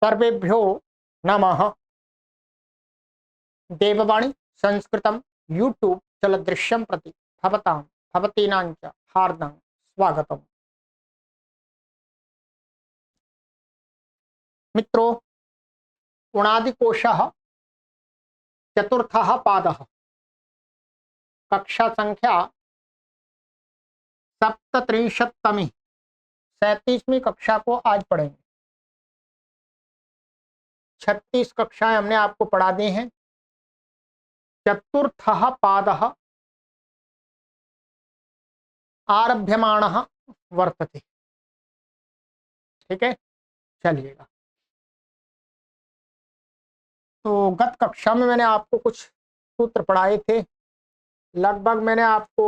सर्वेभ्यो नमः। देववाणी संस्कृतम यूट्यूब चलदृश्यम प्रति भवतां भवतीनां च हार्दं स्वागतम्। मित्रों, उणादिकोशः चतुर्थः पादः, कक्षा संख्या 37वीं 37वीं कक्षा को आज पढ़ेंगे। 36 कक्षाएं हमने आपको पढ़ा दी हैं। चतुर्थः पादः आरभ्यमाणः वर्तते। ठीक है, चलिएगा। तो गत कक्षा में मैंने आपको कुछ सूत्र पढ़ाए थे। लगभग मैंने आपको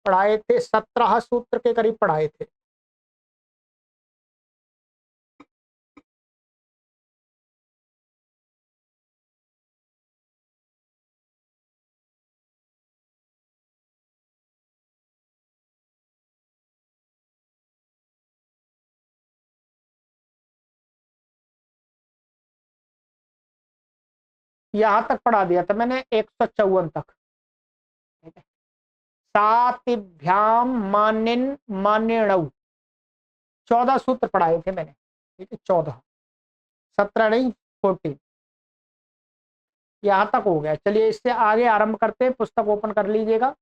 पढ़ाए थे 17 सूत्र के करीब पढ़ाए थे। यहां तक पढ़ा दिया था मैंने 154 तक। ठीक है, सातिभ्याम मानिन मानिणौ 14 सूत्र पढ़ाए थे मैंने। ठीक है, 14, 17 नहीं, 14 यहां तक हो गया। चलिए इससे आगे आरंभ करते हैं। पुस्तक ओपन कर लीजिएगा।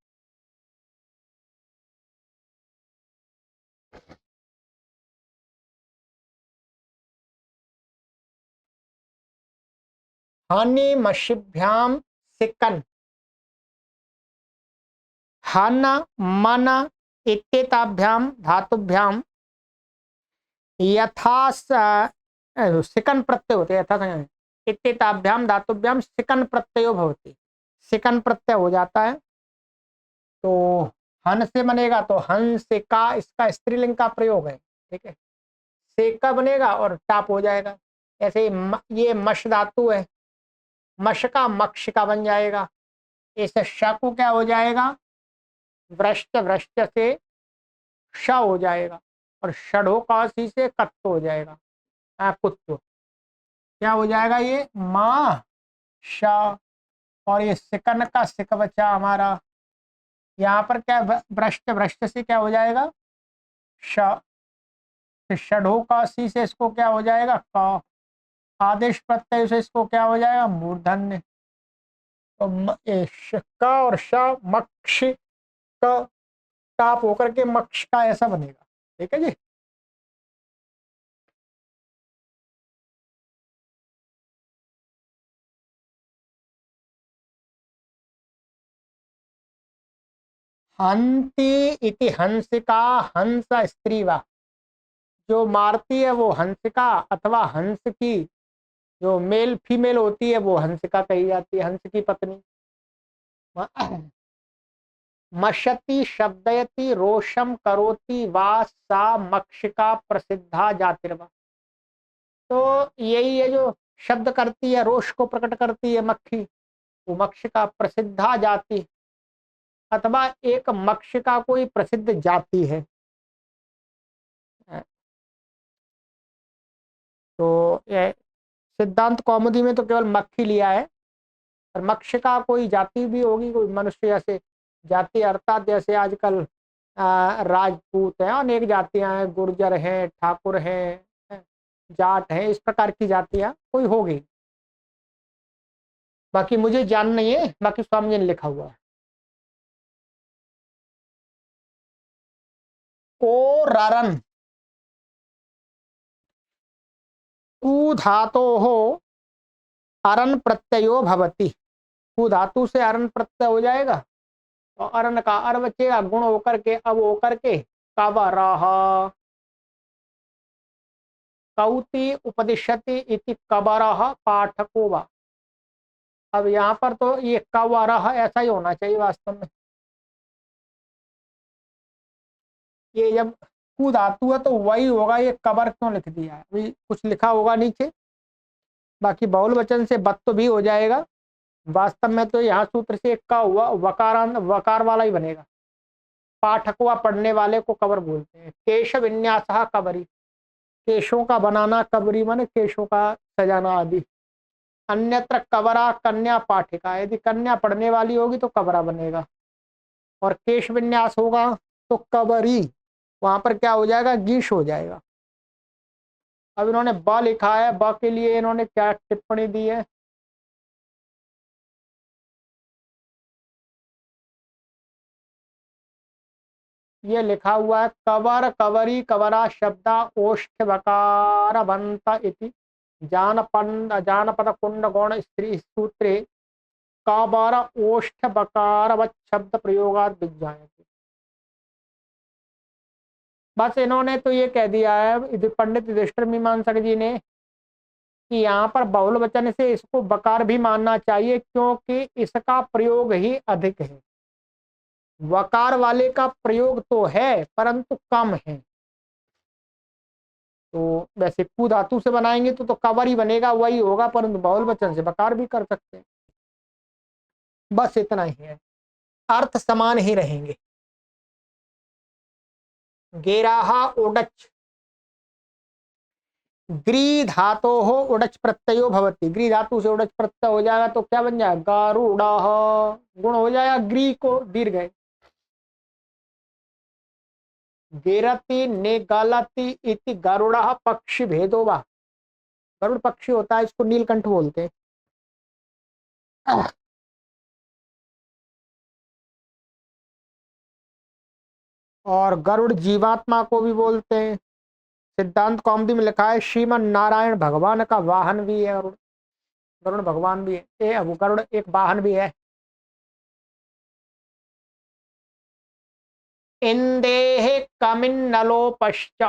हानि मशिभ्याम सिकन, हन मन इत्येताभ्याम धातुभ्याम यथा सिकन प्रत्यय होते, यथा इत्येताभ्याम धातुभ्याम सिकन प्रत्ययो भवति। सिकन प्रत्यय हो जाता है तो हन से बनेगा तो हंसिका, इसका स्त्रीलिंग का प्रयोग है। ठीक है, सेका बनेगा और टाप हो जाएगा। ऐसे ये मश धातु है, मश का मक्ष का बन जाएगा। इस श को क्या हो जाएगा, वृष्ट, वृष्ट से श हो जाएगा और षढ़ो काशी से कत्त हो जाएगा, कुत्तो। क्या हो जाएगा, ये माँ श, और ये सिकन का सिक बचा हमारा। यहाँ पर क्या, भ्रष्ट, भ्रष्ट से क्या हो जाएगा, श। षढ़ो काशी से इसको क्या हो जाएगा, क। आदेश प्रत्यय से इसको क्या हो जाएगा, मूर्धन्य। तो श और श मक्ष का टाप होकर के मक्ष का ऐसा बनेगा। ठीक है जी। हंति इति हंसिका, हंस स्त्री वा, जो मारती है वो हंसिका, अथवा हंस की जो मेल फीमेल होती है वो हंसिका कही जाती है, हंस की पत्नी। मशति शब्दयति रोषम करोति वा सा मक्षिका प्रसिद्धा जातिर्वा। तो यही है जो शब्द करती है, रोष को प्रकट करती है मक्खी, वो मक्षिका प्रसिद्धा जाति, अथवा एक मक्षिका कोई प्रसिद्ध जाति है। तो सिद्धांत कौमुदी में तो केवल मक्खी लिया है, और मक्षिका कोई जाति भी होगी, कोई मनुष्य जैसे जाति, अर्थात जैसे आजकल राजपूत हैं, अनेक जातियां हैं, गुर्जर हैं, ठाकुर हैं, जाट हैं, इस प्रकार की जातियां कोई होगी। बाकी मुझे जान नहीं है, बाकी स्वामी जी ने लिखा हुआ है। ओ ररन, ऊ धातो हो अरन प्रत्ययो भवति। ऊ धातु से अरन प्रत्यय हो जाएगा, और अरन का अर बचेगा, गुण होकर के अब होकर के कबरह, कौति उपदिशति इति कबरह पाठको वा। अब यहाँ पर तो ये कबरह ऐसा ही होना चाहिए वास्तव में। ये जब कु धातु है तो वही होगा, ये कबर क्यों लिख दिया है, अभी कुछ लिखा होगा नीचे। बाकी बहुल वचन से बत तो भी हो जाएगा। वास्तव में तो यहाँ सूत्र से का हुआ वकारांत, वकार वाला ही बनेगा। पाठकवा, पढ़ने वाले को कबर बोलते हैं। केश विन्यास कबरी, केशों का बनाना, कबरी माने केशों का सजाना आदि। अन्यत्र कबरा कन्या पाठिका, यदि कन्या पढ़ने वाली होगी तो कबरा बनेगा, और केश विन्यास होगा तो कबरी, वहां पर क्या हो जाएगा, गीश हो जाएगा। अब इन्होंने ब लिखा है, ब के लिए इन्होंने क्या टिप्पणी दी है, ये लिखा हुआ है कबर कबरी कबरा शब्दा ओष्ठ बकार बंत इति जानपद कुंड गौण स्त्री सूत्रे कबर ओष्ठ बकार शब्द प्रयोगात विज्ञायते। बस इन्होंने तो ये कह दिया है पंडित युधिष्ठिर मीमांसक जी ने कि यहाँ पर बहुल वचन से इसको बकार भी मानना चाहिए, क्योंकि इसका प्रयोग ही अधिक है। वकार वाले का प्रयोग तो है परंतु कम है। तो वैसे कु धातु से बनाएंगे तो कवर ही बनेगा, वही होगा, परंतु बहुल वचन से बकार भी कर सकते हैं। बस इतना ही है, अर्थ समान ही रहेंगे। गेराहा उडच, ग्री धातो हो उडच प्रत्ययो भवती, ग्री धातु से उडच प्रत्यय हो जाएगा तो क्या बन जाएगा, गारुड़, गुण हो जाएगा ग्री को दीर्घ है। गेरती ने गालती इति गरुड़ पक्षी भेदो वा, गरुड़ पक्षी होता है, इसको नीलकंठ बोलते हैं। और गरुड़ जीवात्मा को भी बोलते हैं। सिद्धांत कौमुदी में लिखा है श्रीमन नारायण भगवान का वाहन भी है, गरुड़, गरुड़ भगवान भी है, वो गरुड़ एक वाहन भी है। इंदेह कमिन्नलोपश्च,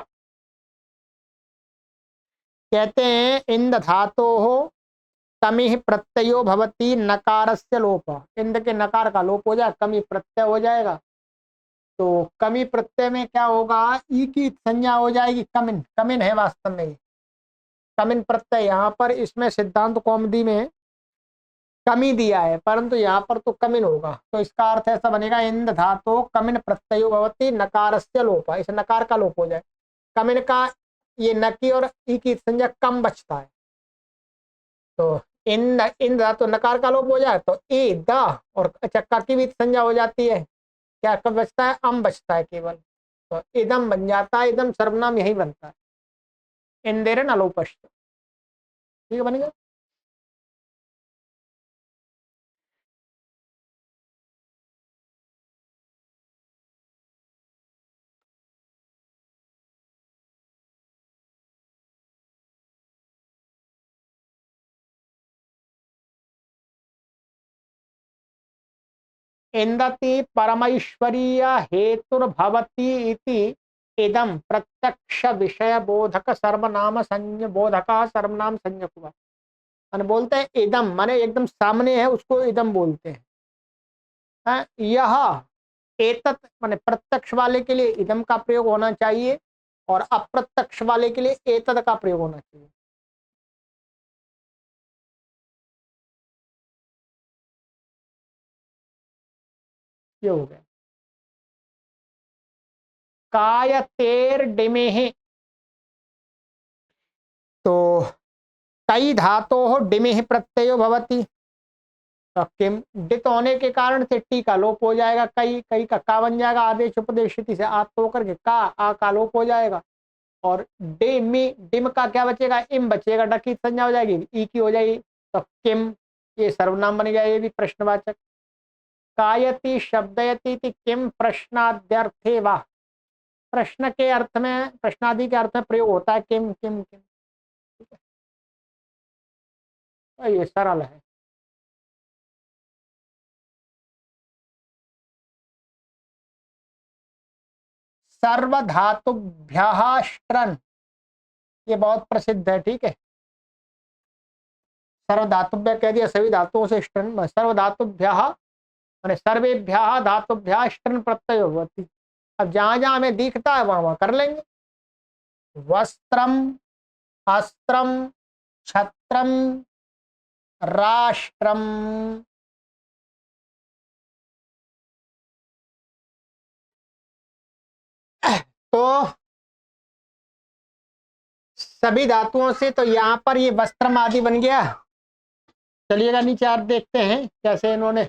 कहते हैं इंद धातो हो कमी प्रत्ययो भवती नकारस्य लोप, इंद के नकार का लोप हो जाए, कमी प्रत्यय हो जाएगा। तो कमी प्रत्यय में क्या होगा, ई की संज्ञा हो जाएगी कमिन, कमिन है वास्तव में कमिन प्रत्यय, यहाँ पर इसमें सिद्धांत कौमुदी में कमी दिया है, परंतु यहाँ पर तो कमिन होगा, तो इसका अर्थ ऐसा बनेगा इंद धातो कमिन प्रत्ययो भवती नकारस्य लोप, इस नकार का लोप हो जाए, कमिन का ये न की और ई की संज्ञा कम बचता है, तो इन इन धातु नकार का लोप हो जाए तो ए द, और अच्छा का की भी संज्ञा हो जाती है, क्या कब बचता है, अम बचता है केवल, तो इदम बन जाता है, इदम सर्वनाम यही बनता है, इंदेरन अलोपश्च, ठीक है बनेगा। इंदति परमैश्वर्य हेतुर्भवती इति इदम प्रत्यक्ष विषय बोधक सर्वनाम संज्ञ बोधक सर्वनाम संज्ञक हुआ, माने बोलते हैं इदम माने एकदम सामने है उसको इदम बोलते हैं। यह एतत माने प्रत्यक्ष वाले के लिए इदम का प्रयोग होना चाहिए और अप्रत्यक्ष वाले के लिए एतद का प्रयोग होना चाहिए। ये हो गया। कायतेर डिमेह, तो कई धातो हो डिमेह प्रत्ययो भवती, तो किम डित होने के कारण से टी का लोप हो जाएगा, कई कई का का बन जाएगा, आदेश उपदेश से आ तो करके का आ का लोप हो जाएगा, और डिमी डिम का क्या बचेगा, इम बचेगा, डकी संज्ञा हो जाएगी, ई की हो जाएगी, तो किम ये सर्वनाम बन गया, ये भी प्रश्नवाचक। कायति शब्दयति किम प्रश्नाद्यर्थे वाह, प्रश्न के अर्थ में प्रश्नादि के अर्थ में प्रयोग होता है किम किम किम, तो ये सरल है। सर्वधातुभ्यः स्ट्रन, ये बहुत प्रसिद्ध है, ठीक है, सर्वधातुभ्य कह दिया, सभी धातुओं से स्ट्रन, सर्वधातुभ्यः माने सर्वेभ्यः धातुभ्यः स्ट्रन प्रत्यय होती। अब जहां जहां हमें दिखता है वहां वहां कर लेंगे, वस्त्रम, अस्त्रम, छत्रम, राष्ट्रम, तो सभी धातुओं से, तो यहाँ पर ये वस्त्रम आदि बन गया। चलिएगा नीचे आप देखते हैं कैसे इन्होंने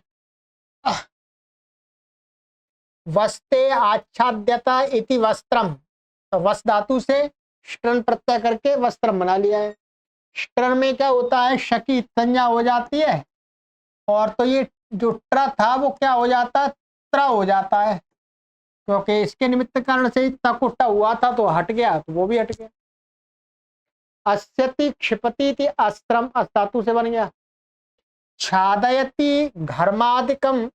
वस्ते आच्छाद्यता इति वस्त्रम, तो वस् धातु से ष्टन प्रत्यय करके वस्त्रम बना लिया है। ष्टन में क्या होता है, शकी संज्ञा हो जाती है, और तो ये जो ट्र था वो क्या हो जाता है, त्र हो जाता है, क्योंकि इसके निमित्त कारण से तक हुआ था तो हट गया, तो वो भी हट गया। अस्यति क्षिपति इति अस्त्रम, अस धातु से बन गया। छादयति घर्मादिकम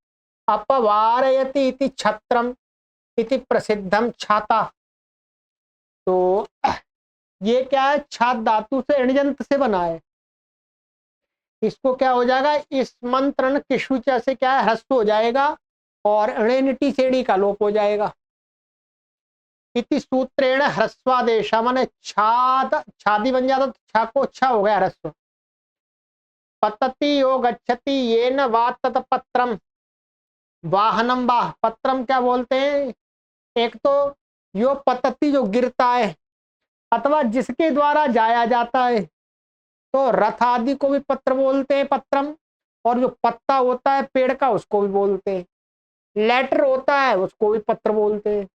अपवारयति इति छत्रम इति प्रसिद्धम छाता। तो ये क्या है, छात धातु से ऋणजंत से बना है। इसको क्या हो जाएगा, इस मंत्रण किशुचा से क्या है, ह्रस्व हो जाएगा और ऋणिटी सेड़ी का लोप हो जाएगा। इति सूत्रेण ह्रस्वादेश, माने छाद छादी बन जाता, तो छा को अच्छा हो गया ह्रस्व। पतति यो गच्छति येन वा तत्पत्रम वाहनम वाह, पत्रम क्या बोलते हैं, एक तो यो पतति जो गिरता है अथवा जिसके द्वारा जाया जाता है, तो रथ आदि को भी पत्र बोलते हैं, पत्रम। और जो पत्ता होता है पेड़ का उसको भी बोलते हैं। लेटर होता है उसको भी पत्र बोलते हैं,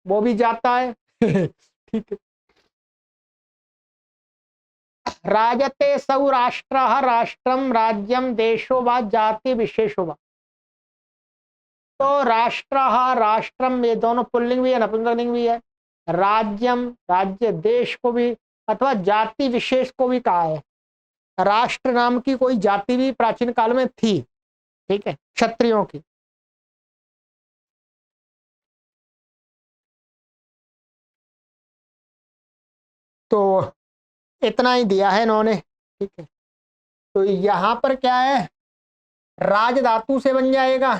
वो भी जाता है ठीक है। राजते सौ राष्ट्र, राष्ट्रम राज्यम देशो वा जाति विशेषो वा। तो राष्ट्र राष्ट्रम ये दोनों पुल्लिंग भी है नपुंसकलिंग भी है। राज्यम राज्य देश को भी अथवा जाति विशेष को भी कहा है। राष्ट्र नाम की कोई जाति भी प्राचीन काल में थी, ठीक है, क्षत्रियों की। तो इतना ही दिया है इन्होंने, ठीक है। तो यहां पर क्या है, राज धातु से बन जाएगा,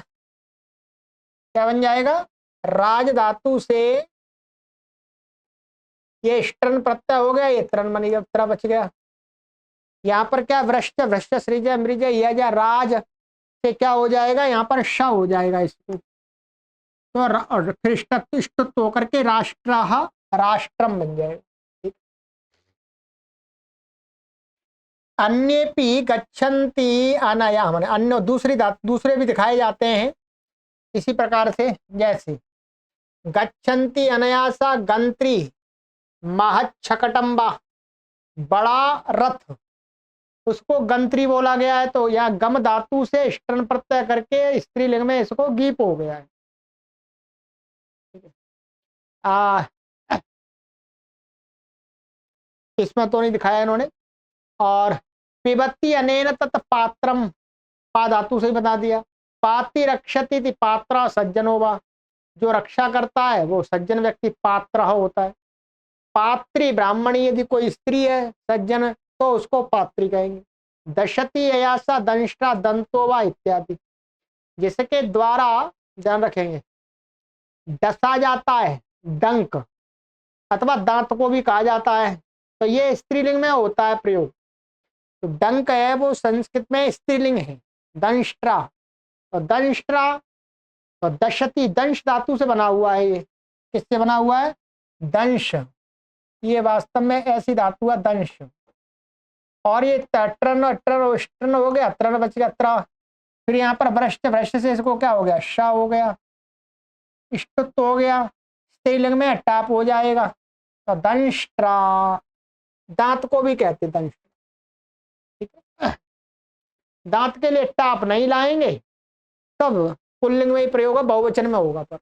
क्या बन जाएगा, राज धातु से ये स्टर्न प्रत्यय हो गया, ये त्रन बन गया, त्र बच गया। यहाँ पर क्या वृष्ट भ्रष्ट सृज मृज यह राज से क्या हो जाएगा, यहाँ पर श हो जाएगा इसको, तो फिर ष्टत्व होकर के राष्ट्र राष्ट्रम बन जाएगा। अन्येपि गच्छन्ति अनया, माने अन्य दूसरे भी दिखाए जाते हैं इसी प्रकार से, जैसे गच्छन्ति अनयासा गंत्री महच्छकटम्बा, बड़ा रथ उसको गंत्री बोला गया है। तो यहाँ गम धातु से ष्टन प्रत्यय करके स्त्रीलिंग में इसको गीप हो गया है। इसमें तो नहीं दिखाया इन्होंने। और पिबत्ति अनेन तत् पात्रम, पा धातु से ही बता दिया। पाति रक्षति थी पात्रा सज्जनो वा, जो रक्षा करता है वो सज्जन व्यक्ति पात्र होता है। पात्री ब्राह्मणी, यदि कोई स्त्री है सज्जन तो उसको पात्री कहेंगे। दशति अयासा दंष्टा दंतो वा इत्यादि, जिसके द्वारा ध्यान रखेंगे डसा जाता है डंक अथवा दांत को भी कहा जाता है, तो ये स्त्रीलिंग में होता है प्रयोग। तो डंक है वो संस्कृत में स्त्रीलिंग है, दंष्ट्रा। और दंष्ट्रा और दशति दंश धातु से बना हुआ है। ये किससे बना हुआ है, दंश, ये वास्तव में ऐसी धातु है दंश। और ये ट्रन ट्रन ट्रन हो गया, त्रन बच गया त्र। फिर यहाँ पर भ्रष्ट, भ्रष्ट से इसको क्या हो गया, श हो गया, इष्टुत्व हो गया, स्त्रीलिंग में टाप हो जाएगा। तो दंष्ट्रा, दांत को भी कहते दंश, ठीक है। दांत के लिए टाप नहीं लाएंगे तब पुल्लिंग में ही प्रयोग है, बहुवचन में होगा। पर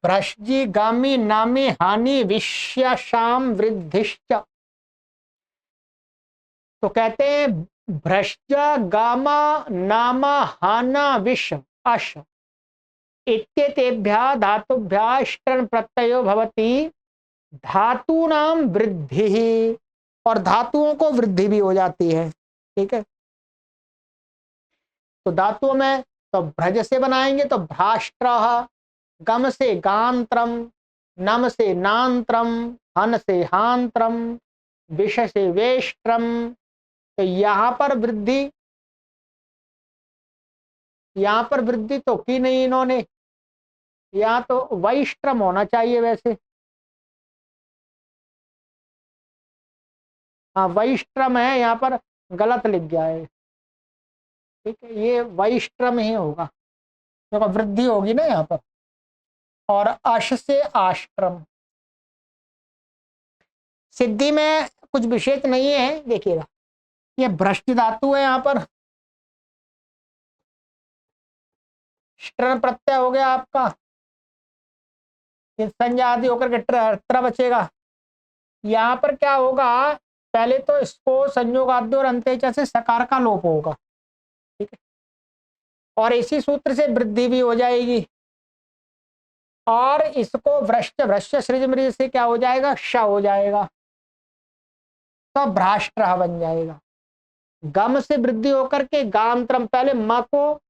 भ्रष्जी गामी नामी हानि विश्याम वृद्धिश्च, तो कहते हैं भ्रष्ट गामा नामा हाना विष अश इत्येतेभ्यः धातुभ्यः ष्टन प्रत्ययो भवति धातूनाम वृद्धि, और धातुओं को वृद्धि भी हो जाती है, ठीक है। तो धातुओं में तो भ्रज से बनाएंगे तो भ्राष्ट्र, गम से गांत्रम, नम से नांत्रम, हन से हांत्रम, विष से वेष्ट्रम। तो यहां पर वृद्धि यहाँ पर वृद्धि तो की नहीं इन्होंने, यहाँ तो वैष्ट्रम होना चाहिए वैसे। हाँ वैष्ट्रम है, यहाँ पर गलत लिख गया है। ठीक है, ये वैष्ट्रम ही होगा क्योंकि वृद्धि होगी ना यहाँ पर। और अश से आश्रम। सिद्धि में कुछ विशेष नहीं है, देखिएगा ये भ्रष्ट धातु है, यहाँ पर ष्टन प्रत्यय हो गया आपका, संज्ञा आदि होकर के त्र बचेगा। यहाँ पर क्या होगा, पहले तो इसको संयोग आद्य और अंत्येचा से सकार का लोप होगा। ठीक है, और इसी सूत्र से वृद्धि भी हो जाएगी, और इसको भ्रष्ट भ्रष्ट सृज मृज से क्या हो जाएगा, श हो जाएगा, तो भ्राष्ट्र बन जाएगा। गम से वृद्धि होकर के गांत्रम, पहले म को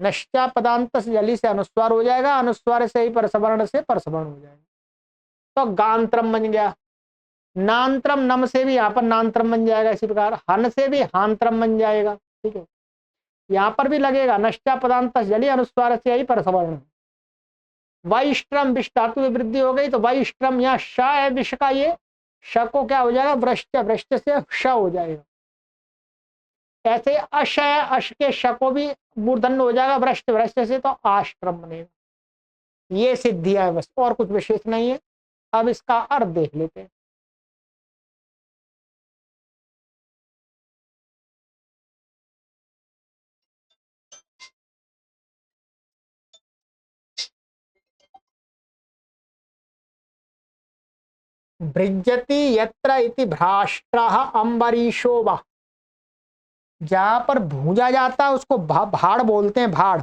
नष्टा पदांत से जली से अनुस्वार हो जाएगा, अनुस्वार से ही परसवर्ण से परसवर्ण हो जाएगा, तो गांत्रम बन गया। नांत्रम, नम से भी यहाँ पर नांत्रम बन जाएगा, इसी प्रकार हन से भी हांत्रम बन जाएगा। ठीक है, यहाँ पर भी लगेगा नष्टा पदांत जली अनुस्वार से ही परसवर्ण। वैष्ट्रम, विष धातु में वृद्धि हो गई तो वैष्ट्रम, यहाँ श है विष का, ये श को क्या हो जाएगा, भ्रष्ट भ्रष्ट से श हो जाएगा। ऐसे अश है, अश के श को भी मूर्धन्य हो जाएगा भ्रष्ट भ्रष्ट से, तो आश्रम बनेगा। ये सिद्धियां है बस, और कुछ विशेष नहीं है। अब इसका अर्थ देख लेते हैं। भृजति यत्र इति भ्राष्ट्रः अम्बरीशो वा, जहां पर भूंजा जाता है उसको भाड़ बोलते हैं, भाड़,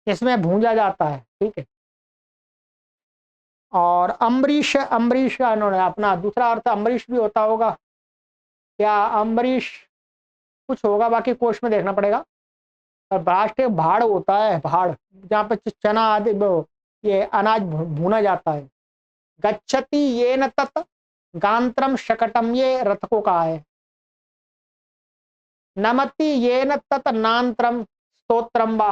इसमें भूंजा जाता है। ठीक है, और अम्बरीश, अम्बरीश इन्होंने अपना दूसरा अर्थ अम्बरीश भी होता होगा क्या, अम्बरीश कुछ होगा, बाकी कोश में देखना पड़ेगा। और भ्राष्ट्र भाड़ होता है, भाड़ जहाँ पे चना आदि ये अनाज भूना जाता है। गच्छति ये न तत् गांत्रम शकटम, ये रथ को कहा है। नमति ये न तत् नांत्रम स्तोत्रम वा,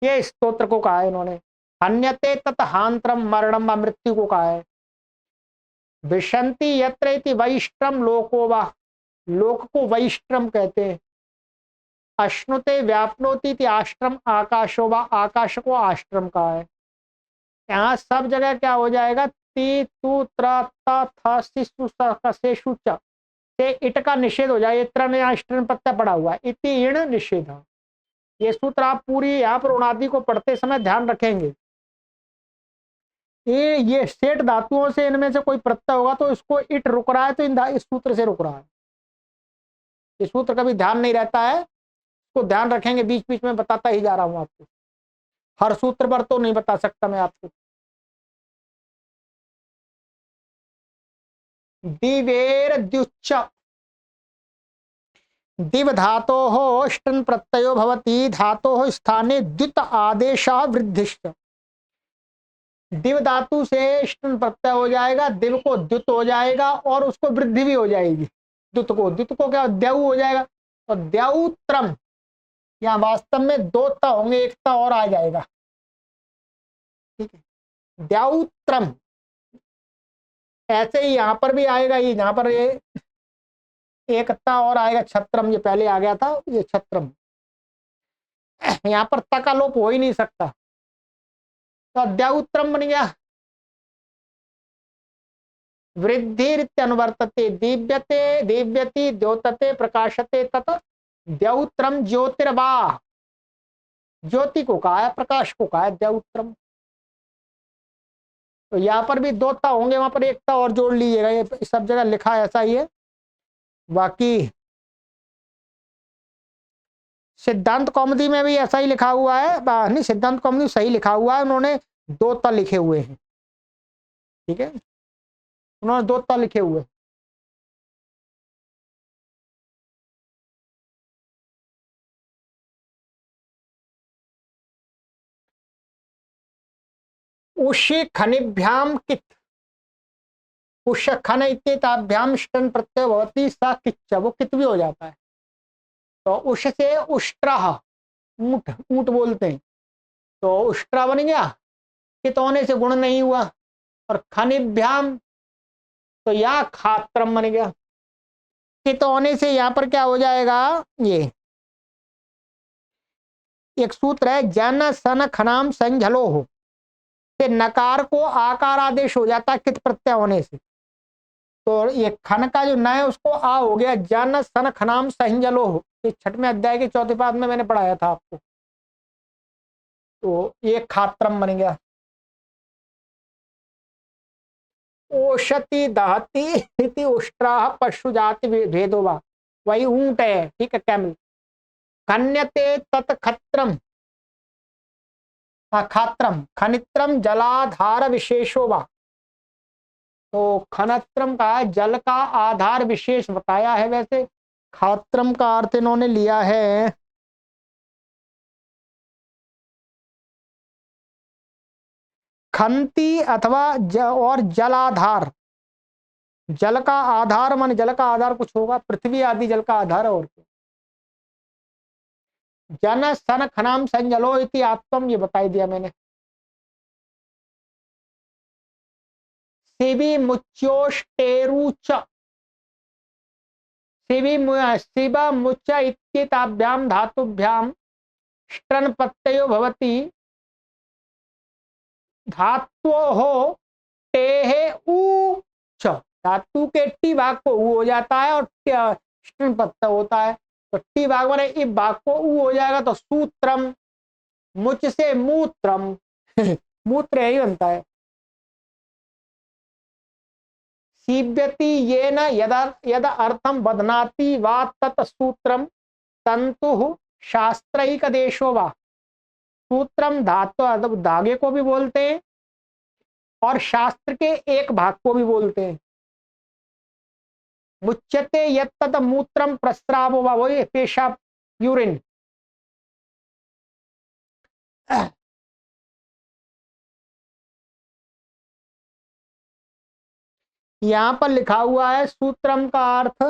ये स्तोत्र को कहा है इन्होंने। हन्यते तत् हांत्रम मरणम व, मृत्यु को कहा है। विशंति यत्र इति वैष्ट्रम लोको वा, लोक को वैष्ट्रम कहते हैं। अश्नुते व्यापनोति इति आश्रम आकाशो वा, आकाश को आश्रम कहा है। यहाँ सब जगह क्या हो जाएगा, ती तु त्र त थ सि सु स क से शु च से इट का निषेध हो जाए। इत्र में यहाँ स्टन प्रत्यय पड़ा हुआ है, इति इण निषेध। ये सूत्र आप पूरी यहाँ पर उणादि को पढ़ते समय ध्यान रखेंगे। ये सेठ धातुओं से इनमें से कोई प्रत्यय होगा तो इसको इट रुक रहा है, तो इस सूत्र से रुक रहा है। ये सूत्र कभी ध्यान नहीं रहता है, इसको ध्यान रखेंगे। बीच बीच में बताता ही जा रहा हूं आपको, हर सूत्र पर तो नहीं बता सकता मैं आपको। दिवेर द्युच्च, दिव धातोः ष्टन् प्रत्ययो भवति, धातोः स्थाने द्युत आदेशः वृद्धिश्च। दिव धातु से ष्टन् प्रत्यय हो जाएगा, दिव को द्युत हो जाएगा, और उसको वृद्धि भी हो जाएगी। द्युत को क्या द्यऊ हो जाएगा, तो द्यौत्रम, यहाँ वास्तव में दो त होंगे, एक त और आ जाएगा। ठीक है, द्यौत्रम। ऐसे ही यहाँ पर भी आएगा, ये यहाँ पर ये एक त और आएगा, छत्रम, ये पहले आ गया था, ये छत्रम। यहाँ पर त का लोप हो ही नहीं सकता, तो द्यौत्रम बन गया। वृद्धिरित्यनुवर्तते, दीव्यते दीव्यति द्योतते प्रकाशते तत् द्यौत्रम ज्योतिर्वा, ज्योति को कहा है, प्रकाश को कहा है द्यौत्रम। तो यहाँ पर भी दो ता होंगे, वहां पर एक ता और जोड़ लीजिएगा, ये सब जगह लिखा ऐसा ही है। बाकी सिद्धांत कौमुदी में भी ऐसा ही लिखा हुआ है, नहीं सिद्धांत कौमुदी सही लिखा हुआ है, उन्होंने दो ता लिखे हुए हैं। ठीक है, उन्होंने दो ता लिखे हुए हैं। उषि खनिभ्याम कित, उष खन इत्येताभ्याम ष्टन प्रत्यय भवति सा किच्च, वो कित भी हो जाता है। तो उष से उष्ट्रः, ऊंट, ऊंट बोलते हैं। तो उष्ट्रा बन गया, कित होने से गुण नहीं हुआ। और खनिभ्याम, तो या खात्रम बन गया। कित होने से यहाँ पर क्या हो जाएगा, ये एक सूत्र है, जन सन खनाम संझलो हो, से नकार को आकार आदेश हो जाता है कित प्रत्यय होने से। तो ये खन का जो न है उसको आ हो गया, जन सन खनाम संझलो हो। ये 6वें अध्याय के 4थे पाद में मैंने पढ़ाया था आपको। तो ये खात्रम बन गया। ओषति दहती इति उष्ट्राह पशु जाति भेदो वा, वही ऊंट है, ठीक है, कैमल। खन्यते तत्खत्रम, खात्रम खनित्रम जलाधार विशेषो वा। तो खनत्रम का जल का आधार विशेष बताया है। वैसे खात्रम का अर्थ इन्होंने लिया है खंती अथवा और जलाधार। जल का आधार मान जल का आधार कुछ होगा, पृथ्वी आदि जल का आधार है और क्या। जन सन खनाम संजलो इति आत्मम, ये बताई दिया मैंने। शिवी मुच्योष्टेरुच, शिव मुच्च इत्येताभ्याम धातुभ्याम ष्टन प्रत्ययो भवति। धात्वो हो टेहे ऊ च, धातु के टी भाग को ऊ हो जाता है और ष्टन प्रत्यय होता है। तो टी भाग माने इस भाग को ऊ हो जाएगा, तो सूत्रम, मुच से मूत्रम मूत्र यही बनता है। सीव्यति ये न यदा यदा अर्थम बदनाति वा तत् सूत्रम तंतु शास्त्रैक देशो वा। सूत्रम धातु धागे को भी बोलते हैं और शास्त्र के एक भाग को भी बोलते हैं। मुच्यते यत्तत् मूत्रम प्रस्रावो वा, वही पेशाब, यूरिन। यहां पर लिखा हुआ है सूत्रम का अर्थ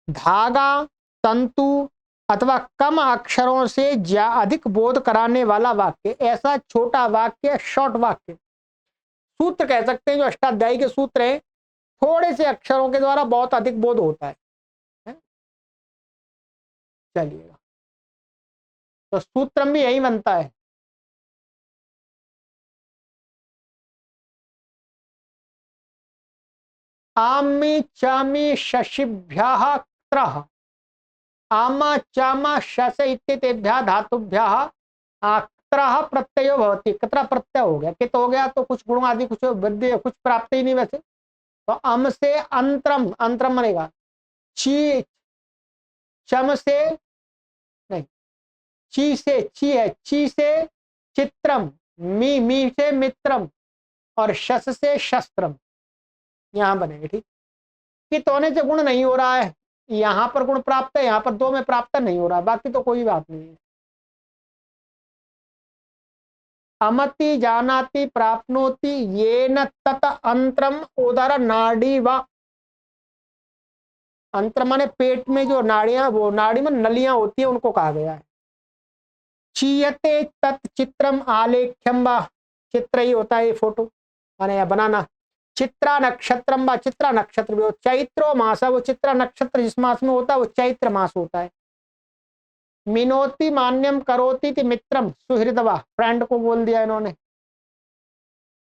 धागा, तंतु अथवा कम अक्षरों से अधिक बोध कराने वाला वाक्य। ऐसा छोटा वाक्य, शॉर्ट वाक्य सूत्र कह सकते हैं। जो अष्टाध्यायी के सूत्र हैं, थोड़े से अक्षरों के द्वारा बहुत अधिक बोध होता है। चलिएगा, तो सूत्रम भी यही बनता है। आमी चामी शशिभ्यः त्रः, आमा चामा शस इत्येतेभ्यः धातुभ्यः त्रः प्रत्ययो भवति। कतरा प्रत्यय हो गया, कित हो गया, तो कुछ गुण आदि कुछ वृद्धि कुछ प्राप्त ही नहीं। वैसे तो अम से अंतरम, अंतरम बनेगा। ची, चम से नहीं, ची से ची है, ची से चित्रम, मी से मित्रम और शस से शस्त्रम, यहां बनेंगे। ठीक, कित होने से गुण नहीं हो रहा है, यहां पर गुण प्राप्त है, यहां पर दो में प्राप्त नहीं हो रहा है, बाकी तो कोई बात नहीं है। अमति जानाति प्राप्नोति येन तत अंतरम उदर नाड़ी व। अंतर माने पेट में जो नाड़ियां, वो नाड़ी में नलियां होती है, उनको कहा गया है। चीयते तत्चित्रम आलेख्यम व, चित्र ही होता है ये फोटो माने बनाना। चित्रा नक्षत्रम व, चित्रा नक्षत्र भी हो। चैत्रो मास, वो चित्रा नक्षत्र जिस मास में होता है वो चैत्र मास होता है। मिनोति मान्यम करोति थी मित्रम सुहृदवा, फ्रेंड को बोल दिया इन्होंने।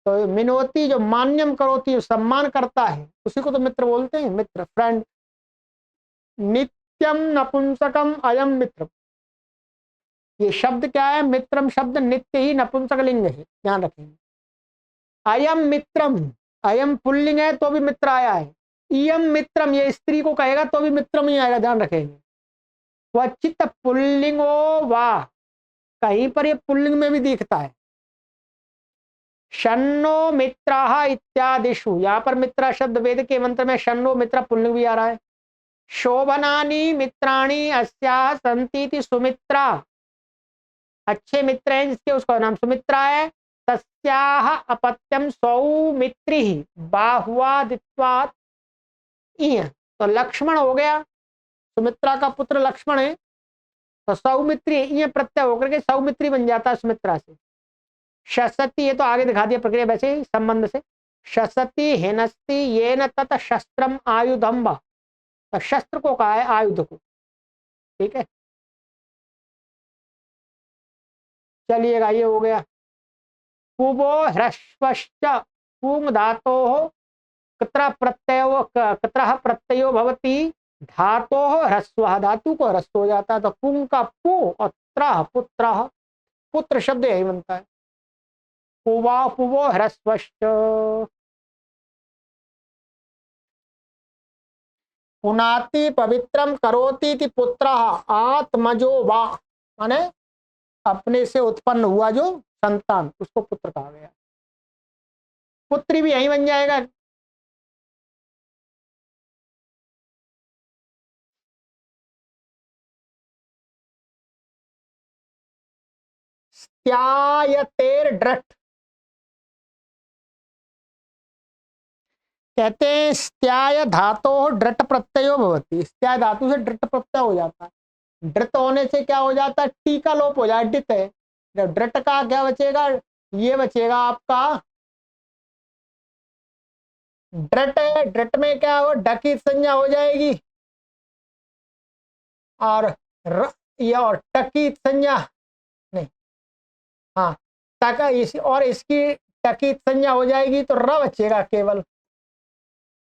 तो मिनोति जो मान्यम करोति, जो सम्मान करता है, उसी को तो मित्र बोलते हैं, मित्र, फ्रेंड। नित्यम नपुंसकम अयम मित्र, ये शब्द क्या है, मित्रम शब्द नित्य ही नपुंसक लिंग है, ध्यान रखेंगे। अयम मित्रम, अयम पुल्लिंग है तो भी मित्र आया है। इयम मित्रम, ये स्त्री को कहेगा तो भी मित्रम ही आएगा, ध्यान रखेंगे। क्वचित पुल्लिंगो वाह, कहीं पर ये पुल्लिंग में भी दिखता है। शन्नो मित्राः इत्यादिषु, यहाँ पर मित्रा शब्द वेद के मंत्र में शन्नो मित्र पुल्लिंग भी आ रहा है। शोभनानी मित्राणी अस्याः सन्तीति सुमित्रा, अच्छे मित्र हैं जिसके, उसका नाम सुमित्रा है। तस्याः अपत्यम सौमित्रिः बाहुवादित्वात् इह, तो लक्ष्मण हो गया, सुमित्रा का पुत्र लक्ष्मण है। तो सौमित्री ये प्रत्यय होकर के सौमित्री बन जाता है सुमित्रा से। शसती, ये तो आगे दिखा दिया प्रक्रिया वैसे ही संबंध से। शसती हिनस्ती ये न तत् शस्त्रम आयुधम व, तो शस्त्र को कहा है आयुध को। ठीक है, चलिएगा ये हो गया। कुबो ह्रस्वश्च पुंग धातो कत्र प्रत्ययो कत्र प्रत्ययो भवति, धातो ह्रस्व, धातु को ह्रस्व हो जाता है तो पुंग का पु और त्रः पुत्र, पुत्र शब्द यही बनता है। पुवा पुवो ह्रस्वश्च। पुनाति पवित्रम करोति पुत्र आत्मजो वा, माने अपने से उत्पन्न हुआ जो संतान उसको पुत्र कहा गया। पुत्री भी यही बन जाएगा। स्त्यायतेर ड्रट, कहते हैं स्त्याय धातो ड्रट प्रत्ययो भवति, स्त्याय धातु से ड्रट प्रत्यय हो जाता है। ड्रट होने से क्या हो जाता है, टी का लोप हो जाए, डित है। जब ड्रट का क्या बचेगा, ये बचेगा आपका ड्रट है। ड्रट में क्या हो, ड की संज्ञा हो जाएगी और या और ट की संज्ञा नहीं, हाँ तक इस और इसकी ट की संज्ञा हो जाएगी तो र बचेगा केवल।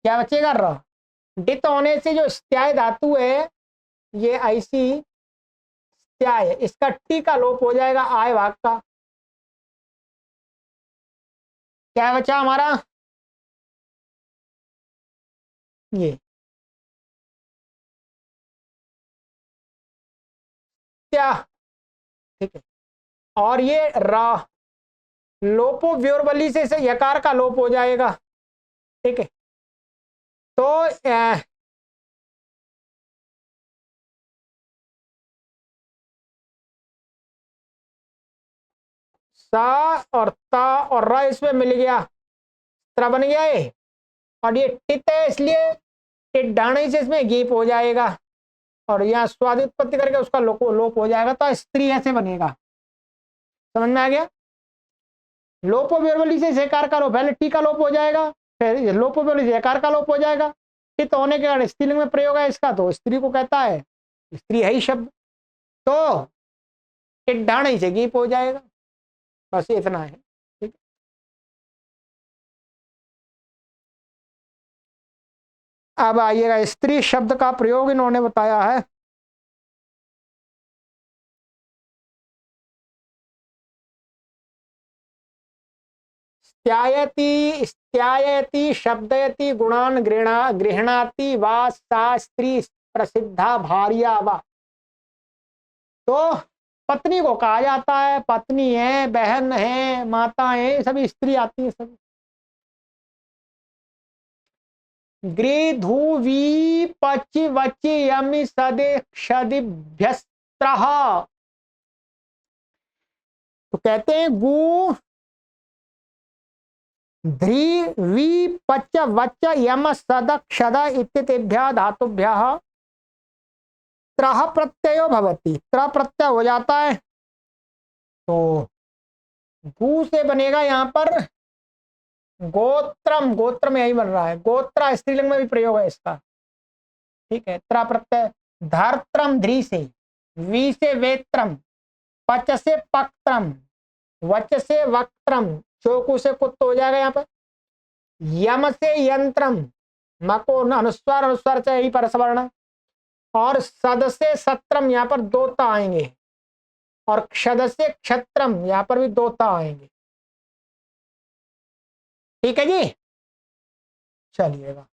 क्या बचेगा, र। डित होने से जो स्त्याय धातु है ये ऐसी स्त्याय, इसका टी का लोप हो जाएगा आय भाग का। क्या बचा हमारा, ये क्या, ठीक है। और ये रा लोपो व्योरबली से यकार का लोप हो जाएगा। ठीक है, तो सा और ता और र इसमें मिल गया, त्र बन गया है। और ये टित है इसलिए टिट डाणे से इसमें गीप हो जाएगा और यहाँ स्वाद उत्पत्ति करके उसका लोप हो जाएगा, तो स्त्री ऐसे बनेगा। समझ में आ गया। लोपो बेरवली से जयकार का लोप, पहले टी का लोप हो जाएगा, फिर लोपो बेरवली जयकार का लोप हो जाएगा। टित होने के कारण स्त्रीलिंग में प्रयोग है इसका, तो स्त्री को कहता है, स्त्री है ही शब्द, तो टिट डाणे से गीप हो जाएगा। बस इतना है। ठीक, अब आइएगा स्त्री शब्द का प्रयोग इन्होंने बताया है। स्त्यायति स्त्यायति शब्दयति गुणान गृहणाति वा सा स्त्री प्रसिद्धा भार्या वा, तो पत्नी को कहा जाता है, पत्नी है, बहन है, माता है, सभी स्त्री आती है सभी। गृधुवी पच वच यमि सदे क्षदिभ्यस्त्रः, तो कहते हैं गु ध्री वी पच वच यम सद क्षद इत्येभ्यः धातुभ्यः त्रः प्रत्ययो भवति, त्र प्रत्यय हो जाता है। तो गु से बनेगा यहाँ पर गोत्रम, गोत्र में यही बन रहा है, गोत्र स्त्रीलिंग में भी प्रयोग है इसका। ठीक है, त्र प्रत्यय। धर्त्रम ध्री से, वी से वेत्रम, पच से पक्त्रम, वच से वक्त्रम, चोकू से कुत्त हो जाएगा यहाँ पर। यम से यंत्रम, मको अनुस्वार, अनुस्वार से यही परसवर्ण। और सद से सत्रम, यहाँ पर दोता आएंगे। और क्षद से क्षत्रम, यहाँ पर भी दोता आएंगे। ठीक है जी, चलिएगा।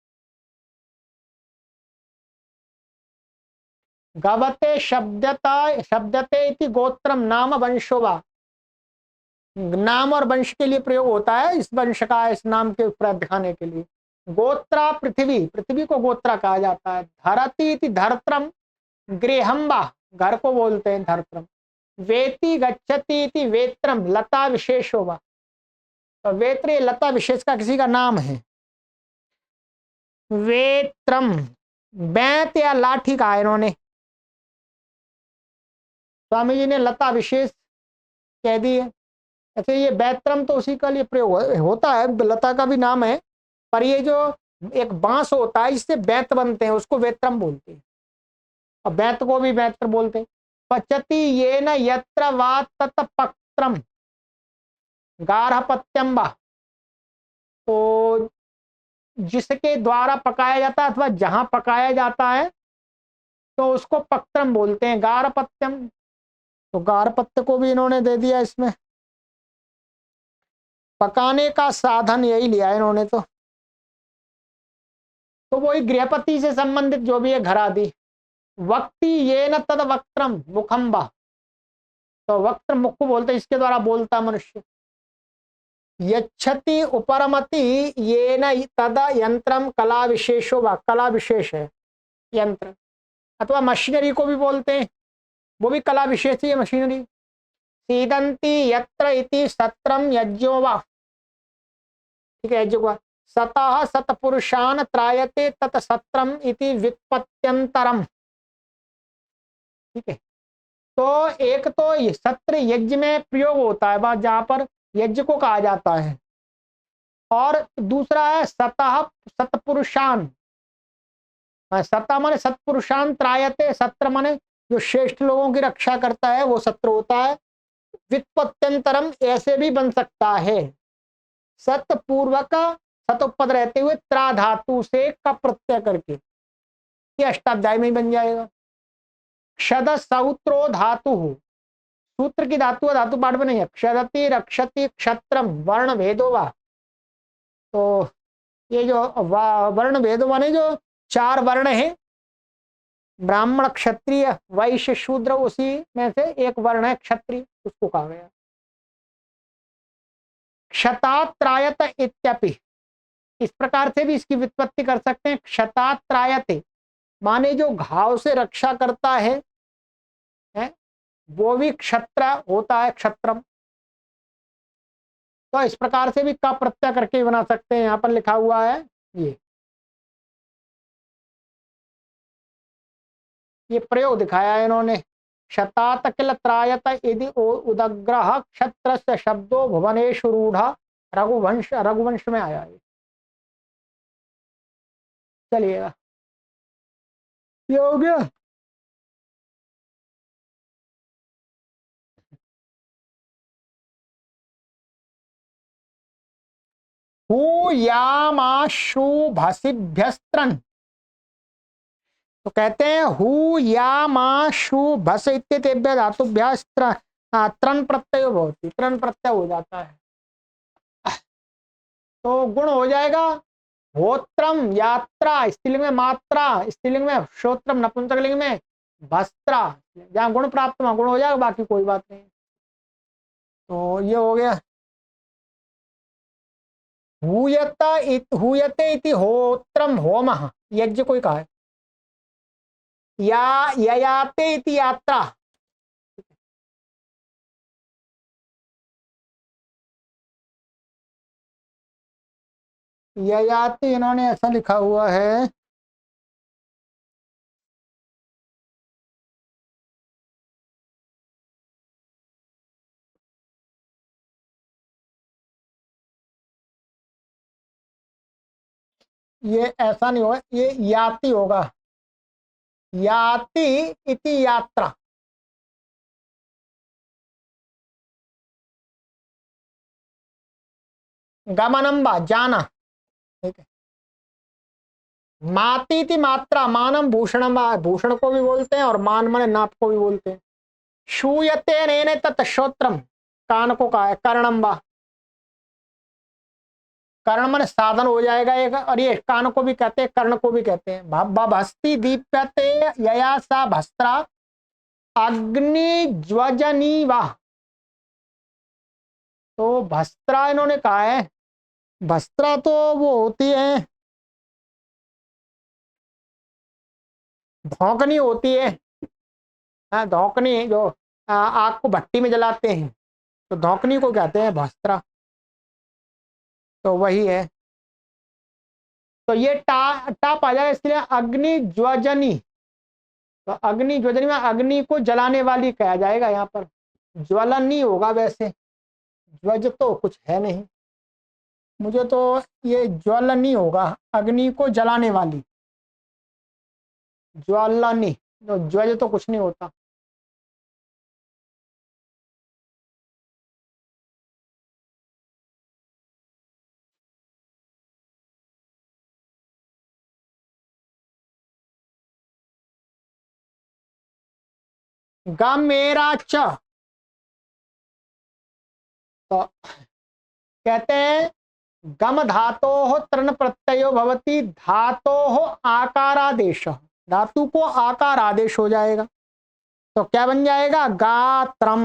गवते शब्दता शब्दते इति गोत्रम नाम वंशो वा, नाम और वंश के लिए प्रयोग होता है इस वंश का, इस नाम के ऊपर दिखाने के लिए। गोत्रा पृथ्वी, पृथ्वी को गोत्रा कहा जाता है। धरती इति धरत्रम गृहम्बा, घर को बोलते हैं धरत्रम। वेति गच्छति इति वेत्रम लता विशेषो वा, तो वेत्र लता विशेष का किसी का नाम है। वेत्रम, बैंत या लाठी का इन्होंने, स्वामी जी ने लता विशेष कह दी है। अच्छा, ये बैत्रम तो उसी का लिए प्रयोग होता है, लता का भी नाम है, पर ये जो एक बांस होता है जिससे बैत बनते हैं उसको बैत्रम बोलते हैं, और बैत को भी बैत्र बोलते हैं। पचती ये न यत्र वा तत पत्रम गार्हपत्यम्बा, तो जिसके द्वारा पकाया जाता है अथवा जहां पकाया जाता है तो उसको पत्रम बोलते हैं, गार्हपत्यम। तो गार्हपत्य को भी इन्होंने दे दिया इसमें। पकाने का साधन यही लिया है इन्होंने तो वही गृहपति से संबंधित जो भी है घर आदि। वक्ति ये न तद वक्त्रम मुखम्बा, तो वक्त्र मुख को बोलते, इसके द्वारा बोलता मनुष्य। यच्छति उपरमति ये न तद यंत्रम कला विशेषो वा, कला विशेष है यंत्र, अथवा मशीनरी को भी बोलते हैं, वो भी कला विशेष है मशीनरी। सीदंती यत्र इति सत्रम यज्ञो वा, ठीक है, यज्ञ को सतः सतपुरुषान त्रायते तत सत्रम इति व्युत्पत्त्यंतरम, ठीक है। तो एक तो ये सत्र यज्ञ में प्रयोग होता है, वह जहां पर यज्ञ को कहा जाता है, और दूसरा है सतः सतपुरुषान, सतः माने सतपुरुषान त्रायते, सत्र माने जो श्रेष्ठ लोगों की रक्षा करता है वो सत्र होता है। व्युत्पत्त्यंतरम ऐसे भी बन सकता है, सतपूर्वक सतोपद रहते हुए त्रा धातु से का प्रत्यय करके, ये अष्टाध्याय में ही बन जाएगा। क्षद सौत्रो धातु, सूत्र की धातु है, धातु पाठ में नहीं है। क्षदति रक्षति क्षत्रम वर्ण भेदो वा, तो ये जो वर्ण भेदो माने जो चार वर्ण है, ब्राह्मण क्षत्रिय वैश्य शूद्र, उसी में से एक वर्ण है क्षत्रिय, उसको कहा गया। क्षतात्रायत इत्यपि, इस प्रकार से भी इसकी व्युत्पत्ति कर सकते हैं। क्षतात्रायते माने जो घाव से रक्षा करता है, वो भी क्षत्र होता है, क्षत्रम। तो इस प्रकार से भी का प्रत्यय करके बना सकते हैं, यहां पर लिखा हुआ है ये प्रयोग दिखाया है इन्होंने। क्षतात किल त्रायत यदि उदग्रह क्षत्र शब्दों भुवनेश रूढ़, रघुवंश में आया है। चलिएगा, ये हो गया। हूयामाशु भसिभ्यस्त्रन, तो कहते हैं हूयामाशु भस इत्येतेभ्यः धातुभ्यः त्रन प्रत्यय भवति, त्रन प्रत्यय हो जाता है, तो गुण हो जाएगा होत्रम यात्रा स्त्रीलिंग में, मात्रा स्त्रीलिंग में, श्रोत्रम नपुंसकलिंग में, भस्त्रा जहां गुण प्राप्त हुआ गुण हो जाएगा, बाकी कोई बात नहीं। तो ये हो गया। हूयते इति होत्रम होमः, यज्ञ कोई कहा है। या ययाते इति यात्रा, ययाति इन्होंने ऐसा लिखा हुआ है, ये ऐसा नहीं होगा, ये याति होगा, याति इति यात्रा। गमनम्बा जाना, ठीक है। माती इति मात्रा, मानम भूषणम, भूषण को भी बोलते हैं और मान माने नाप को भी बोलते हैं। शूयते नेने तत् श्रोत्रम, कान को कहा है। कर्णम्बा, कर्ण मन साधन हो जाएगा एक, और ये कान को भी कहते हैं, कर्ण को भी कहते हैं। भस्ती दीप्यते यया सा भस्त्रा अग्नि ज्वजनी वाह, तो भस्त्रा इन्होंने कहा है। भस्त्रा तो वो होती है, धौकनी होती है, धौकनी जो आग को भट्टी में जलाते हैं, तो धौकनी को कहते हैं भस्त्रा, तो वही है। तो ये टाप आ जाएगा, इसलिए अग्नि ज्वजनी, तो अग्नि ज्वलनी में अग्नि को जलाने वाली कहा जाएगा। यहाँ पर ज्वलनी होगा, वैसे ज्वज तो कुछ है नहीं, मुझे तो ये ज्वलनी होगा, अग्नि को जलाने वाली ज्वलनी, तो ज्वज तो कुछ नहीं होता। गमेरा च, तो कहते हैं गम धातो हो तृण प्रत्ययो भवती, धातो हो आकारादेश, धातु को आकार आदेश हो जाएगा, तो क्या बन जाएगा गात्रम।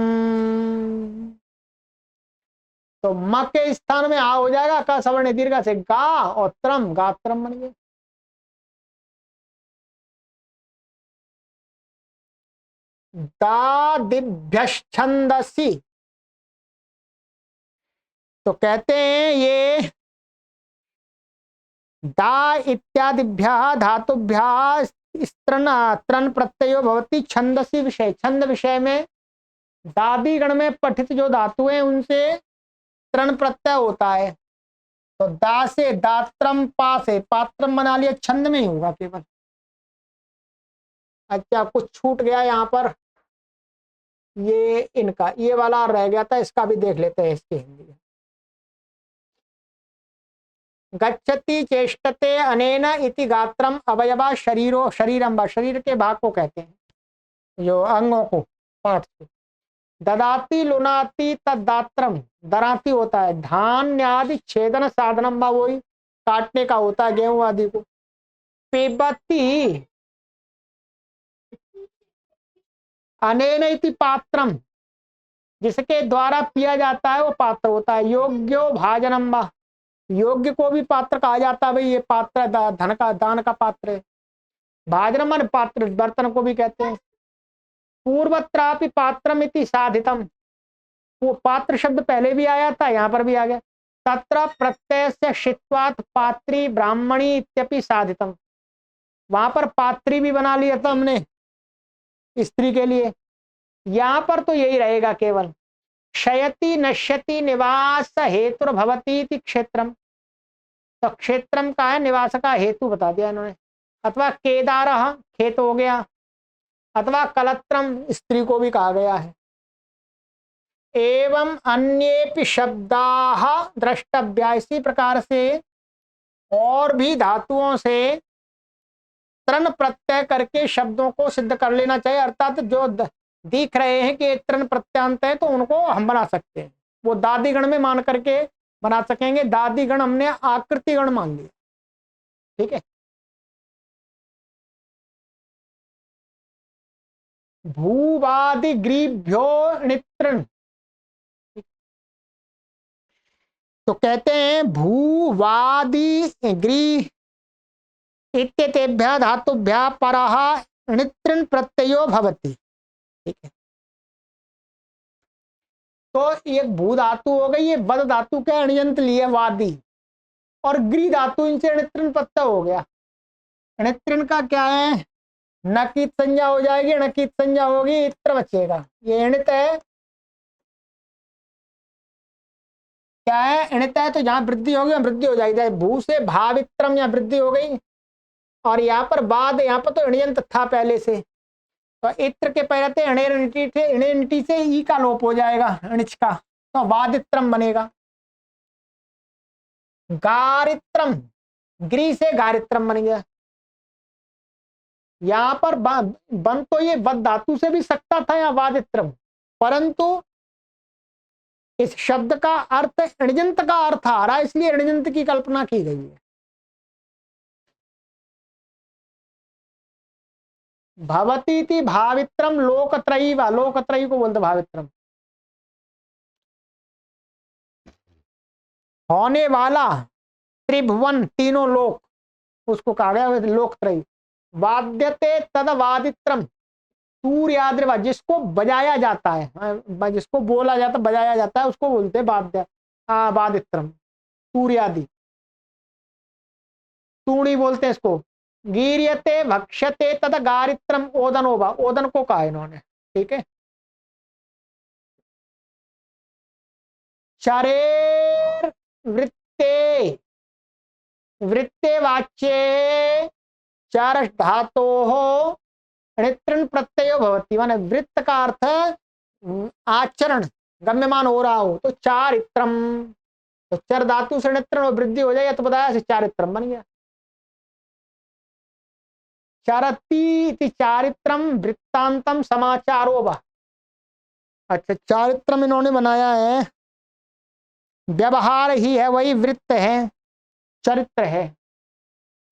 तो म के स्थान में आ हो जाएगा, का सवर्ण दीर्घ से गा, और त्रम गात्रम बन गया। दादिभ्यश्छंदसि, तो कहते हैं ये दा इत्यादिभ्यः धातुभ्यः तृण प्रत्ययो भवति छंदसी विषय, छंद विषय में दादी गण में पठित जो धातु है उनसे तृण प्रत्यय होता है। तो दा से दात्रम, पा से पात्रम बना लिया, छंद में ही होगा केवल। अच्छा कुछ छूट गया यहाँ पर, ये इनका ये वाला रह गया था, इसका भी देख लेते हैं इसकी हिंदी। गच्छति चेष्टते अनेन इति गात्रम अवयवा शरीरो, शरीरम शरीर के भाग को कहते हैं, जो अंगों को, पार्ट को। ददाती लुनाती तदात्रम, दराती होता है धान्य आदि छेदन साधनम, वही काटने का होता है गेहूं आदि को। पिबती अनेन इति पात्रम, जिसके द्वारा पिया जाता है वो पात्र होता है। योग्यो भाजनम, योग्य को भी पात्र कहा जाता है, भाई ये पात्र धन का, दान का पात्र है। भाजनम मन पात्र, बर्तन को भी कहते हैं। पूर्वत्रापि पात्रम इति साधितम, वो पात्र शब्द पहले भी आया था, यहाँ पर भी आ गया। तत्र प्रत्यय से शित्वात पात्री ब्राह्मणी इत्यपि साधितम, वहां पर पात्री भी बना लिया था हमने स्त्री के लिए। यहाँ पर तो यही रहेगा केवल। शयति नश्यति निवास हेतु भवती क्षेत्रम, तो क्षेत्रम का है निवास का हेतु बता दिया इन्होंने। अथवा केदार खेत हो गया, अथवा कलत्रम स्त्री को भी कहा गया है। एवं अन्येपि शब्दाः द्रष्टव्या, इसी प्रकार से और भी धातुओं से तृण प्रत्यय करके शब्दों को सिद्ध कर लेना चाहिए। अर्थात जो दिख रहे हैं कि तृण प्रत्यांत है तो उनको हम बना सकते हैं, वो दादी गण में मान करके बना सकेंगे। दादी गण हमने आकृति गण मान लिया, ठीक है। भूवादि ग्रीभ्यो नितृण, तो कहते हैं भूवादि ग्री इत्यतेभ्यः धातुभ्यः परः नितृण प्रत्ययो भवति, ठीक है। तो एक भू धातु हो गई, ये बद धातु के अण्यंत लिए वादी, और ग्री धातु इनसे अणित्रण प्रत्यय हो गया। अणित्रण का क्या है, नकित संज्ञा हो जाएगी, नकित संज्ञा होगी, इत्र बचेगा। ये अणित है, क्या है अणित है, तो जहां वृद्धि होगी वहां वृद्धि हो जाएगी। भू से भावित्रम, यहाँ वृद्धि हो गई, और यहाँ पर बाद, यहाँ पर तो अण्यंत था पहले से, तो इत्र के पहले थे अणेरनिटी थे, अणेरनिटी से ई का लोप हो जाएगा अणिच का, तो वादित्रम बनेगा। गारित्रम, ग्री से गारित्रम बन गया। यहाँ पर बन तो ये बद धातु से भी सकता था यहाँ वादित्रम, परंतु इस शब्द का अर्थ अणिजंत का अर्थ आ रहा है, इसलिए अणिजंत की कल्पना की गई है। भवती भावित्रम लोकत्रयी, व लोकत्रयी को बोलते भावित्रम, होने वाला त्रिभुवन, तीनों लोक, उसको कहा गया लोकत्रयी। वाद्यते तद वादित्रम, सूर्याद्रवा, जिसको बजाया जाता है, जिसको बोला जाता बजाया जाता है, उसको बोलते हैं वाद्य, वादित्रम। सूर्यादि, तूणी बोलते हैं इसको, गीर्यते भक्ष्यते तद गारित्रम ओदनोबा, ओदन को कहा इन्होंने। ठीक है। चरेर वृत्ते, वृत्ते वाच्ये चार धातो णित्रन प्रत्ययो भवति, माने वृत्त का अर्थ आचरण गम्यमान हो रहा हो तो चारित्रम, तो चर धातु से णित्रन वृद्धि हो जाएगा तो बताया चारित्रम बन गया। चरती चारित्रम वृत्तांतम समाचारो वा। अच्छा, चारित्रम इन्होंने बनाया है, व्यवहार ही है वही वृत्त है, चरित्र है।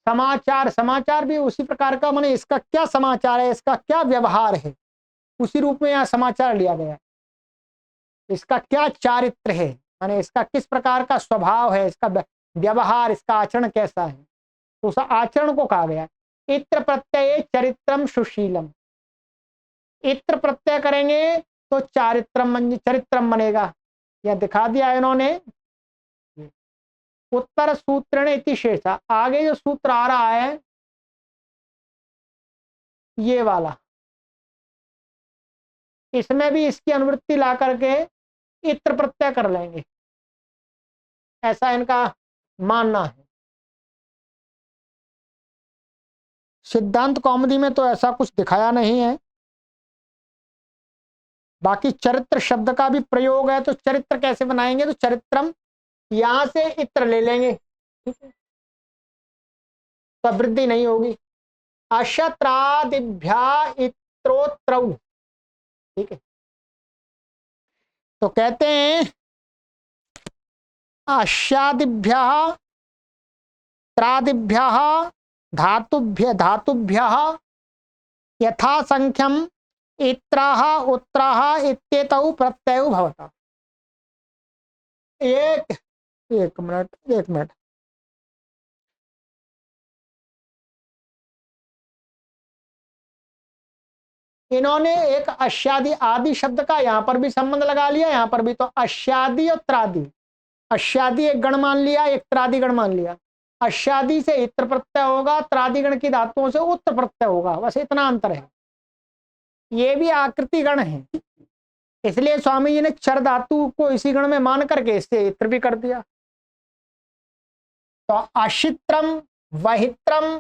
समाचार, समाचार भी उसी प्रकार का, माने इसका क्या समाचार है, इसका क्या व्यवहार है, उसी रूप में यहाँ समाचार लिया गया है। इसका क्या चारित्र है, माने इसका किस प्रकार का स्वभाव है, इसका व्यवहार, इसका आचरण कैसा है, तो उस आचरण को कहा गया। इत्र प्रत्यय चरित्रम सुशीलम, इत्र प्रत्यय करेंगे तो चारित्रम चरित्रम बनेगा, यह दिखा दिया इन्होंने। उत्तर सूत्रण इति शेषा, आगे जो सूत्र आ रहा है ये वाला, इसमें भी इसकी अनुवृत्ति ला करके इत्र प्रत्यय कर लेंगे, ऐसा इनका मानना है। सिद्धांत कौमुदी में तो ऐसा कुछ दिखाया नहीं है। बाकी चरित्र शब्द का भी प्रयोग है, तो चरित्र कैसे बनाएंगे, तो चरित्रम यहां से इत्र ले लेंगे, ठीक है, तो वृद्धि नहीं होगी। अशत्रादिभ्या इत्रोत्रौ, ठीक है, तो कहते हैं अशादिभ्य त्रादिभ्य धातुभ्य धातुभ्य यथा संख्यम इत्राः उत्त्राः इत्येतौ प्रत्ययौ भवता। एक मिनट इन्होंने एक अश्यादि आदि शब्द का यहां पर भी संबंध लगा लिया, यहां पर भी, तो अश्यादि और त्रादि, अश्यादि एक गण मान लिया, एक त्रादि गण मान लिया। अश्यादि से इत्र प्रत्यय होगा, त्रादिगण की धातुओं से उत्तर प्रत्यय होगा, बस इतना अंतर है। ये भी आकृति गण है, इसलिए स्वामी जी ने चर धातु को इसी गण में मान करके इससे इत्र भी कर दिया। तो अशित्रम वहित्रम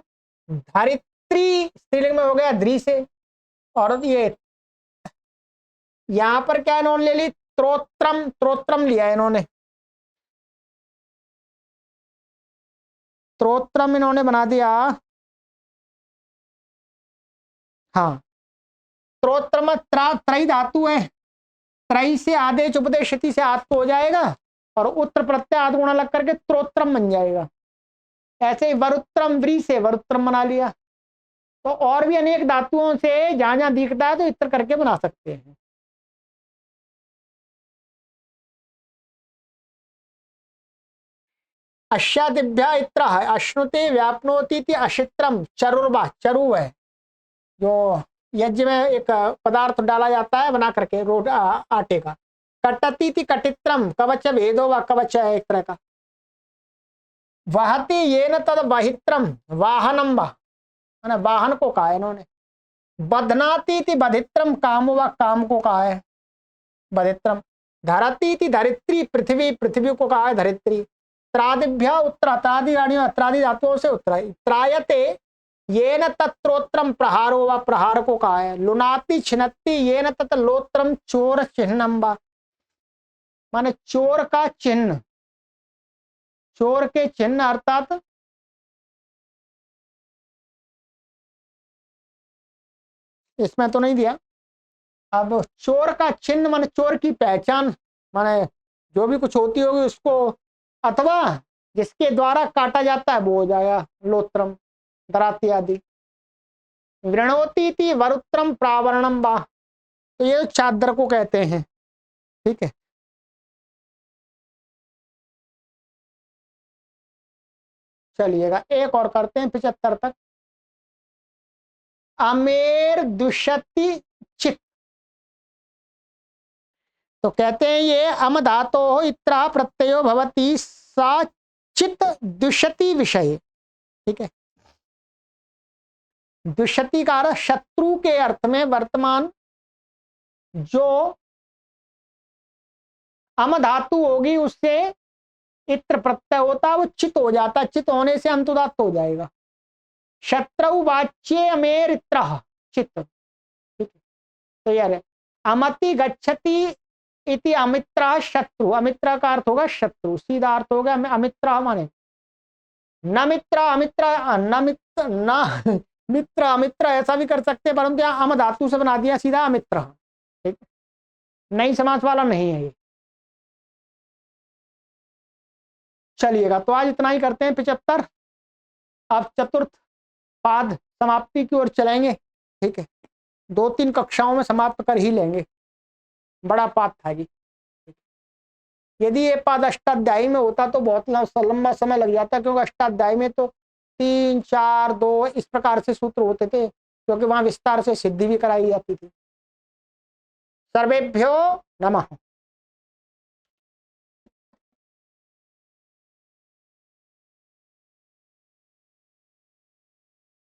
धरित्री स्त्रीलिंग में हो गया द्रि से, और ये यहां पर क्या इन्होंने ले ली, त्रोत्रम, त्रोत्रम लिया इन्होंने, त्रोत्रम इन्होंने बना दिया। हाँ, त्रोत्रम त्रय धातु है, त्रय से आदेश उपदेशति से आत्म हो जाएगा, और उत्तर प्रत्यय आद गुणा लग करके त्रोत्रम बन जाएगा। ऐसे ही वरुत्रम व्री से वरुत्रम बना लिया। तो और भी अनेक धातुओं से जहां जहां दिखता है तो इत्र करके बना सकते हैं। अश्यादिभ्या इत्र है, अश्नुते व्यापनोति अशित्रम चरुर्वा, चरु है जो यज्ञ में एक पदार्थ डाला जाता है बना करके आटे का। कटती थी कटित्रम, कवच भेदो व कवच है एक तरह का। वहति ये न तद बहित्रम, वाहनम वा, वाहन को कहा है इन्होंने। बधनाती थी बधित्रम, काम व काम को कहा है बधित्रम। धरती थी धरित्री, पृथ्वी, पृथ्वी को कहा है धरित्री। त्रादिभ्य उत्तर, त्रादि धातुओं से उत्तर। त्रायते ये न तत्रोत्रम प्रहारो व, प्रहार को कहा है। लुनाति छिन्नति ये न तत् लोत्रम चोर चिन्हम व, माने चोर का चिन्ह, चोर के चिन्ह अर्थात इसमें तो नहीं दिया। अब चोर का चिन्ह माने चोर की पहचान, माने जो भी कुछ होती होगी उसको, अथवा जिसके द्वारा काटा जाता है वो हो जाएगा लोत्रम, दराती आदि। वृणोती थी वरुत्रम प्रावरणम बा, तो ये चादर को कहते हैं, ठीक है। चलिएगा एक और करते हैं 75 तक। अमेर दुष्यति चित, तो कहते हैं ये अम धातो इत्रा प्रत्ययो भवति सा चित दुष्यति विषय, ठीक है। द्विशती का अर्थ शत्रु के अर्थ में वर्तमान जो अम धातु होगी उससे इत्र प्रत्यय होता है, वो चित हो जाता है, चित होने से अंतुदात्त हो जाएगा। शत्रु वाच्य अमेर इत्र चित, ठीक है। तो यार अमति गच्छति इति अमित्र शत्रु, अमित्र का अर्थ होगा शत्रु, सीधा अर्थ होगा अमित्र माने न मित्र अमित्र, न मित्र न मित्र अमित्र ऐसा भी कर सकते हैं, परंतु यहाँ अम धातु से बना दिया सीधा अमित्र, ठीक, नई समास वाला नहीं है ये। चलिएगा, तो आज इतना ही करते हैं 75। अब चतुर्थ पाद समाप्ति की ओर चलेंगे, ठीक है। 2-3 कक्षाओं में समाप्त कर ही लेंगे, बड़ा पाद था जी। यदि ये पाद अष्टाध्यायी में होता तो बहुत लंबा समय लग जाता, क्योंकि अष्टाध्यायी में तो 3, 4, 2 इस प्रकार से सूत्र होते थे, क्योंकि वहां विस्तार से सिद्धि भी कराई जाती थी। सर्वेभ्यो नमः।